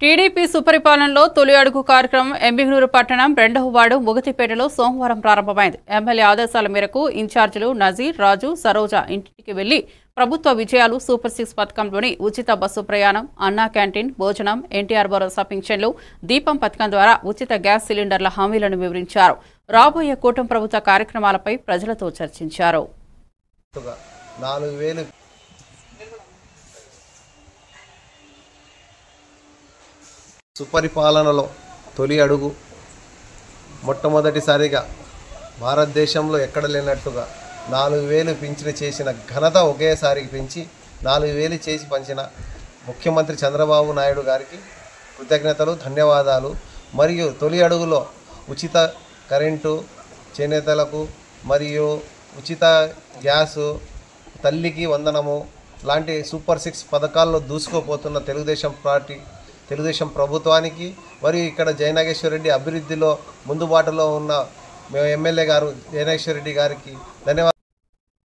TDP సుపరిపాలనలో తొలి అడుగు కార్యక్రమం ఎమ్మిగనూరు పట్టణం 2వ వార్డు ముగతిపేటలో సోమవారం ప్రారంభమైంది. ఎమ్మెల్యే ఆదేశాల మేరకు ఇన్ఛార్జీలు నజీర్, రాజు, సరోజ ఇంటికి వెళ్లి ప్రభుత్వ విజయాలు, సూపర్ 6 పథకంలోని ఉచిత బస్సు ప్రయాణం, అన్నా క్యాంటీన్, భోజనం, ఎన్టీఆర్ భరోసా పింఛన్లు, దీపం పథకం ద్వారా ఉచిత గ్యాస్ సిలిండర్ల హామీలను వివరించారు. రాబోయే కూటమి ప్రభుత్వ కార్యక్రమాలపై ప్రజలతో చర్చించారు. సుపరిపాలనలో తొలి అడుగు మొట్టమొదటిసారిగా భారతదేశంలో ఎక్కడ లేనట్టుగా 4,000 పింఛను చేసిన ఘనత ఒకేసారి పెంచి 4,000 చేసి పంచిన ముఖ్యమంత్రి చంద్రబాబు నాయుడు గారికి కృతజ్ఞతలు, ధన్యవాదాలు. మరియు తొలి అడుగులో ఉచిత కరెంటు చేనేతలకు మరియు ఉచిత గ్యాసు, తల్లికి వందనము లాంటి సూపర్ 6 పథకాల్లో దూసుకుపోతున్న తెలుగుదేశం ప్రభుత్వానికి మరియు ఇక్కడ జయనాగేశ్వర రెడ్డి అభివృద్ధిలో ముందుబాటులో ఉన్న ఎమ్మెల్యే గారు జయనాగేశ్వర రెడ్డి గారికి ధన్యవాదాలు.